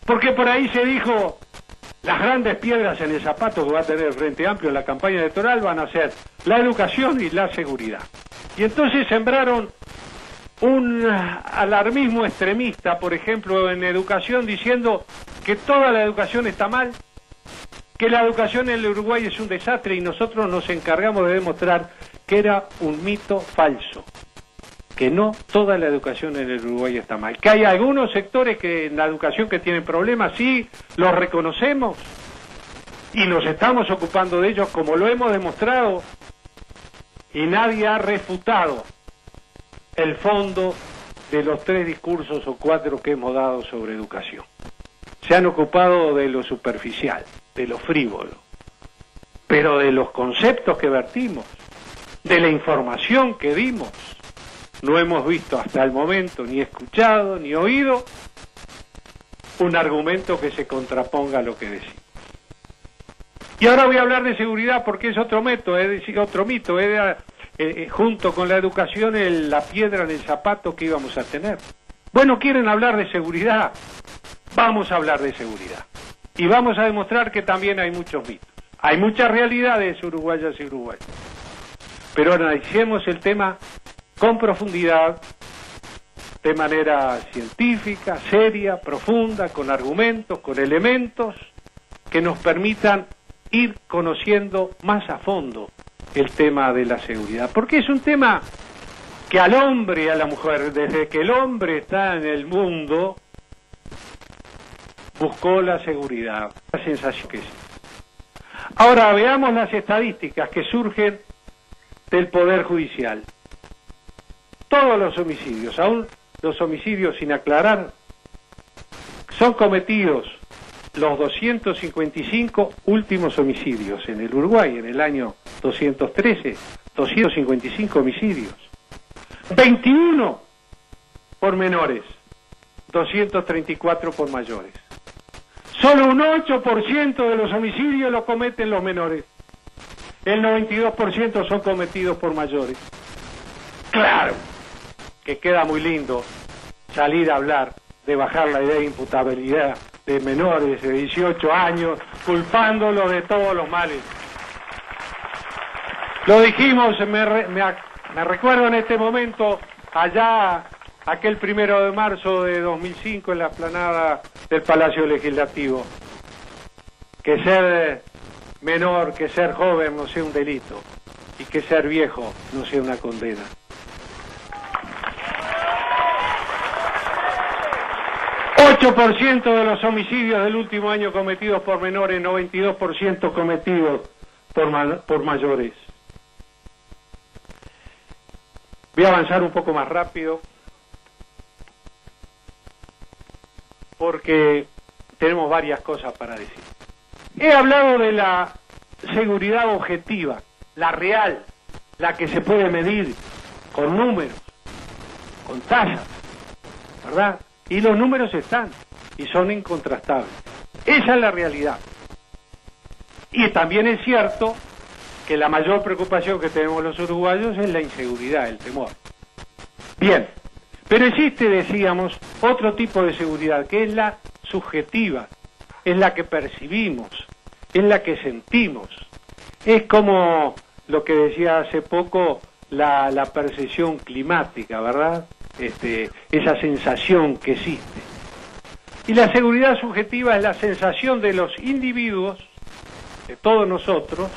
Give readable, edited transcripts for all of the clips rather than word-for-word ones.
Porque por ahí se dijo, las grandes piedras en el zapato que va a tener el Frente Amplio en la campaña electoral van a ser la educación y la seguridad. Y entonces sembraron un alarmismo extremista, por ejemplo, en educación, diciendo que toda la educación está mal, que la educación en el Uruguay es un desastre, y nosotros nos encargamos de demostrar que era un mito falso, que no toda la educación en el Uruguay está mal, que hay algunos sectores que en la educación que tienen problemas, sí, los reconocemos y nos estamos ocupando de ellos como lo hemos demostrado, y nadie ha refutado el fondo de los 3 discursos o 4 que hemos dado sobre educación. Se han ocupado de lo superficial, de lo frívolo, pero de los conceptos que vertimos, de la información que dimos, no hemos visto hasta el momento, ni escuchado, ni oído, un argumento que se contraponga a lo que decimos. Y ahora voy a hablar de seguridad porque es otro mito, junto con la educación, la piedra en el zapato que íbamos a tener. Bueno, ¿quieren hablar de seguridad? Vamos a hablar de seguridad. Y vamos a demostrar que también hay muchos mitos. Hay muchas realidades uruguayas y uruguayos. Pero analicemos el tema con profundidad, de manera científica, seria, profunda, con argumentos, con elementos que nos permitan ir conociendo más a fondo el tema de la seguridad. Porque es un tema que al hombre y a la mujer, desde que el hombre está en el mundo, buscó la seguridad, la sensación que sí. Ahora veamos las estadísticas que surgen del Poder Judicial. Todos los homicidios, aún los homicidios sin aclarar, son cometidos los 255 últimos homicidios en el Uruguay, en el año 213, 255 homicidios. 21 por menores, 234 por mayores. Solo un 8% de los homicidios lo cometen los menores. El 92% son cometidos por mayores. Claro que queda muy lindo salir a hablar de bajar la idea de imputabilidad de menores de 18 años, culpándolos de todos los males. Lo dijimos, me recuerdo en este momento, allá, aquel 1 de marzo de 2005, en la explanada del Palacio Legislativo, que ser menor, que ser joven no sea un delito, y que ser viejo no sea una condena. ...8% de los homicidios del último año cometidos por menores, 92% cometidos por mayores. Voy a avanzar un poco más rápido, porque tenemos varias cosas para decir. He hablado de la seguridad objetiva, la real, la que se puede medir con números, con tasas, ¿verdad? Y los números están, y son incontrastables. Esa es la realidad. Y también es cierto que la mayor preocupación que tenemos los uruguayos es la inseguridad, el temor. Bien, pero existe, decíamos, otro tipo de seguridad, que es la subjetiva, es la que percibimos, es la que sentimos. Es como lo que decía hace poco la percepción climática, ¿verdad? Esa sensación que existe. Y la seguridad subjetiva es la sensación de los individuos, de todos nosotros,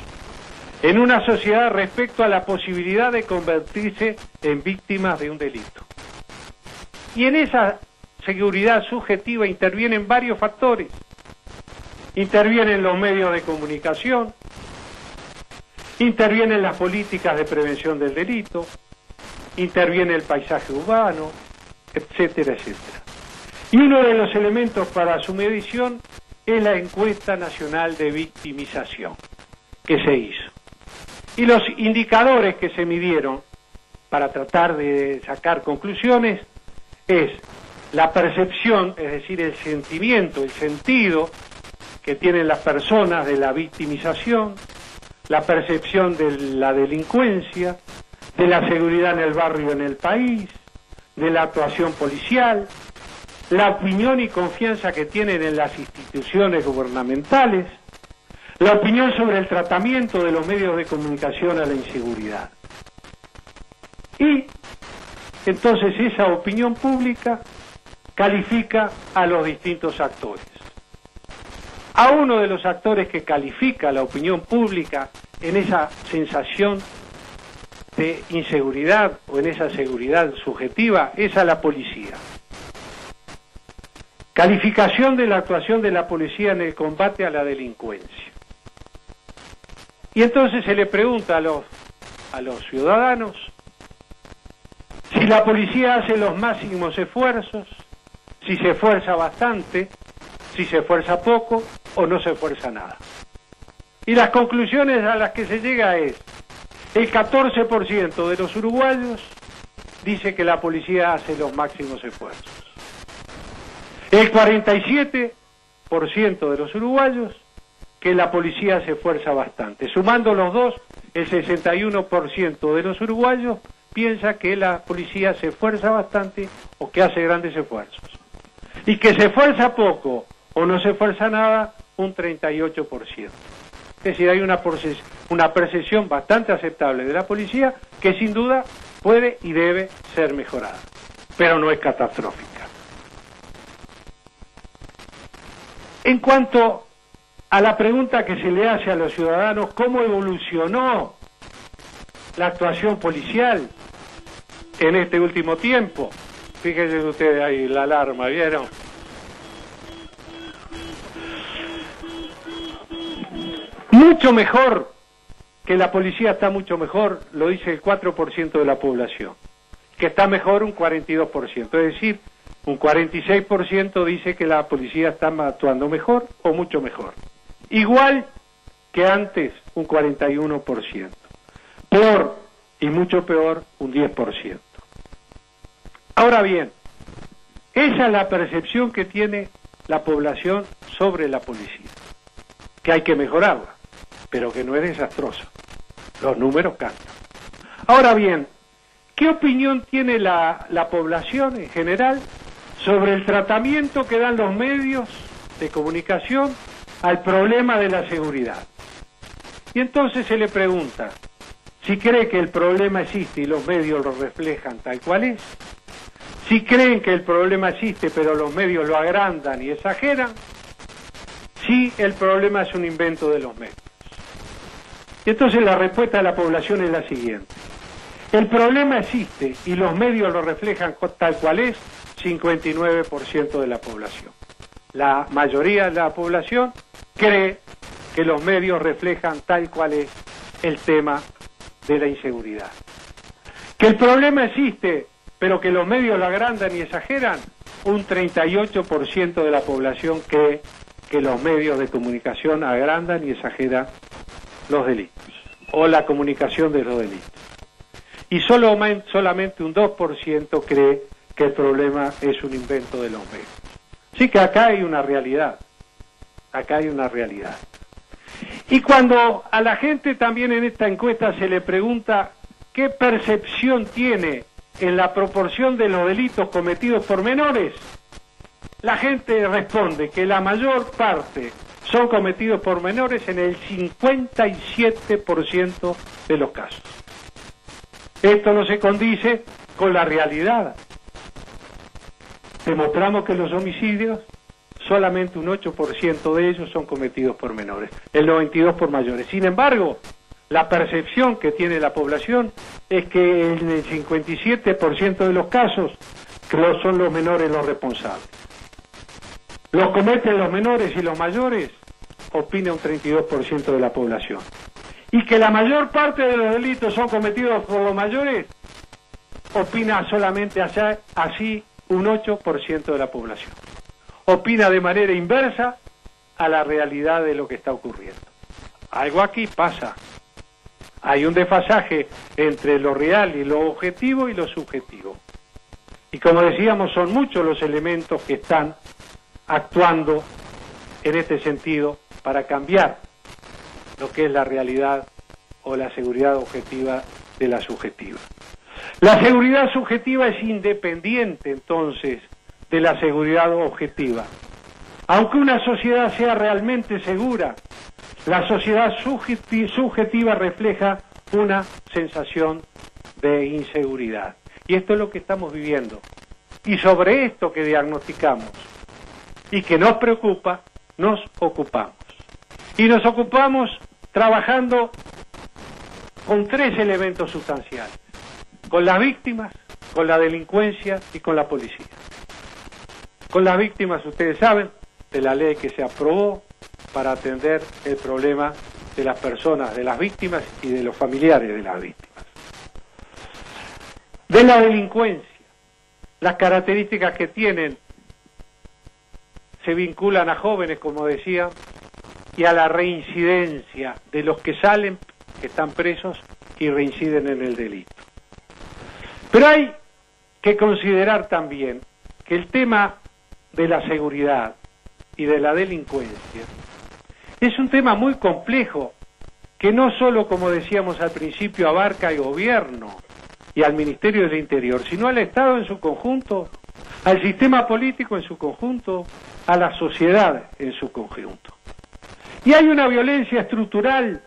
en una sociedad respecto a la posibilidad de convertirse en víctimas de un delito. Y en esa seguridad subjetiva intervienen varios factores. Intervienen los medios de comunicación, intervienen las políticas de prevención del delito, interviene el paisaje urbano, etcétera, etcétera. Y uno de los elementos para su medición es la encuesta nacional de victimización que se hizo. Y los indicadores que se midieron para tratar de sacar conclusiones es la percepción, es decir, el sentimiento, el sentido que tienen las personas de la victimización, la percepción de la delincuencia, de la seguridad en el barrio, en el país, de la actuación policial, la opinión y confianza que tienen en las instituciones gubernamentales, la opinión sobre el tratamiento de los medios de comunicación a la inseguridad. Y entonces esa opinión pública califica a los distintos actores. A uno de los actores que califica la opinión pública en esa sensación de inseguridad o en esa seguridad subjetiva es a la policía. Calificación de la actuación de la policía en el combate a la delincuencia. Y entonces se le pregunta a los ciudadanos si la policía hace los máximos esfuerzos, si se esfuerza bastante, si se esfuerza poco o no se esfuerza nada. Y las conclusiones a las que se llega es: el 14% de los uruguayos dice que la policía hace los máximos esfuerzos. El 47% de los uruguayos que la policía se esfuerza bastante. Sumando los dos, el 61% de los uruguayos piensa que la policía se esfuerza bastante o que hace grandes esfuerzos. Y que se esfuerza poco o no se esfuerza nada, un 38%. Es decir, hay una percepción bastante aceptable de la policía que sin duda puede y debe ser mejorada, pero no es catastrófica. En cuanto a la pregunta que se le hace a los ciudadanos, ¿cómo evolucionó la actuación policial en este último tiempo? Fíjense ustedes ahí la alarma, ¿vieron? Mucho mejor, que la policía está mucho mejor, lo dice el 4% de la población, que está mejor un 42%, es decir, un 46% dice que la policía está actuando mejor o mucho mejor. Igual que antes, un 41%. Peor y mucho peor, un 10%. Ahora bien, esa es la percepción que tiene la población sobre la policía, que hay que mejorarla, pero que no es desastrosa. Los números cantan. Ahora bien, ¿qué opinión tiene la población en general sobre el tratamiento que dan los medios de comunicación al problema de la seguridad? Y entonces se le pregunta si cree que el problema existe y los medios lo reflejan tal cual es, si creen que el problema existe pero los medios lo agrandan y exageran, si el problema es un invento de los medios. Y entonces la respuesta de la población es la siguiente: el problema existe y los medios lo reflejan tal cual es, 59% de la población. La mayoría de la población cree que los medios reflejan tal cual es el tema de la inseguridad. Que el problema existe, pero que los medios lo agrandan y exageran, un 38% de la población cree que los medios de comunicación agrandan y exageran los delitos, o la comunicación de los delitos. Y solamente un 2% cree que el problema es un invento de los medios. Así que acá hay una realidad, Y cuando a la gente también en esta encuesta se le pregunta qué percepción tiene en la proporción de los delitos cometidos por menores, la gente responde que la mayor parte son cometidos por menores en el 57% de los casos. Esto no se condice con la realidad. Demostramos que los homicidios, solamente un 8% de ellos son cometidos por menores, el 92% por mayores. Sin embargo, la percepción que tiene la población es que en el 57% de los casos son los menores los responsables. Los cometen los menores y los mayores, opina un 32% de la población. Y que la mayor parte de los delitos son cometidos por los mayores, opina solamente así un 8% de la población. Opina de manera inversa a la realidad de lo que está ocurriendo. Algo aquí pasa. Hay un desfasaje entre lo real y lo objetivo y lo subjetivo. Y como decíamos, son muchos los elementos que están actuando en este sentido para cambiar lo que es la realidad o la seguridad objetiva de la subjetiva. La seguridad subjetiva es independiente, entonces, de la seguridad objetiva. Aunque una sociedad sea realmente segura, la sociedad subjetiva refleja una sensación de inseguridad. Y esto es lo que estamos viviendo. Y sobre esto que diagnosticamos y que nos preocupa, nos ocupamos. Y nos ocupamos trabajando con 3 elementos sustanciales: con las víctimas, con la delincuencia y con la policía. Con las víctimas, ustedes saben, de la ley que se aprobó para atender el problema de las personas, de las víctimas y de los familiares de las víctimas. De la delincuencia, las características que tienen se vinculan a jóvenes, como decía, y a la reincidencia de los que salen, que están presos y reinciden en el delito. Pero hay que considerar también que el tema de la seguridad y de la delincuencia es un tema muy complejo, que no solo, como decíamos al principio, abarca al gobierno y al Ministerio del Interior, sino al Estado en su conjunto, al sistema político en su conjunto, a la sociedad en su conjunto. Y hay una violencia estructural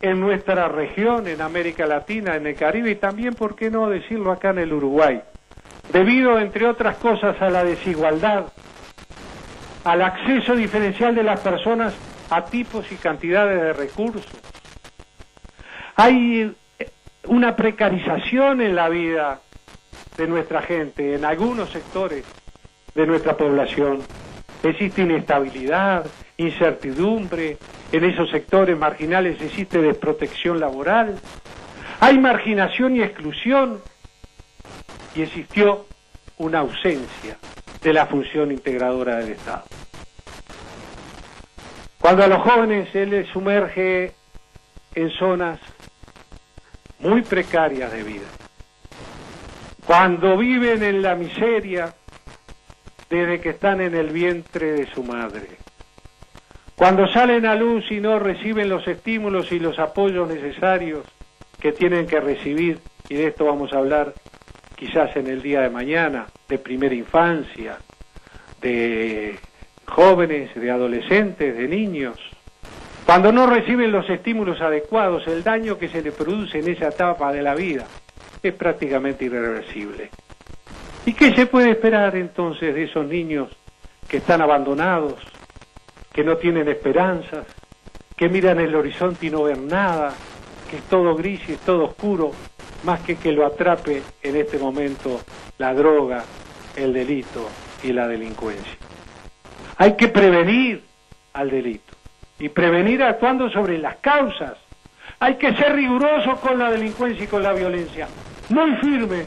en nuestra región, en América Latina, en el Caribe y también, ¿por qué no decirlo, acá en el Uruguay? Debido, entre otras cosas, a la desigualdad, al acceso diferencial de las personas a tipos y cantidades de recursos. Hay una precarización en la vida de nuestra gente, en algunos sectores de nuestra población. Existe inestabilidad, incertidumbre, en esos sectores marginales existe desprotección laboral, hay marginación y exclusión, y existió una ausencia de la función integradora del Estado. Cuando a los jóvenes se les sumerge en zonas muy precarias de vida, cuando viven en la miseria desde que están en el vientre de su madre, cuando salen a luz y no reciben los estímulos y los apoyos necesarios que tienen que recibir, y de esto vamos a hablar quizás en el día de mañana, de primera infancia, de jóvenes, de adolescentes, de niños, cuando no reciben los estímulos adecuados, el daño que se le produce en esa etapa de la vida es prácticamente irreversible. ¿Y qué se puede esperar entonces de esos niños que están abandonados, que no tienen esperanzas, que miran el horizonte y no ven nada, que es todo gris y es todo oscuro, más que lo atrape en este momento la droga, el delito y la delincuencia? Hay que prevenir al delito y prevenir actuando sobre las causas. Hay que ser riguroso con la delincuencia y con la violencia, muy firme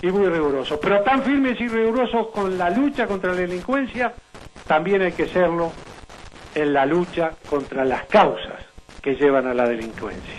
y muy riguroso, pero tan firmes y rigurosos con la lucha contra la delincuencia, también hay que serlo en la lucha contra las causas que llevan a la delincuencia.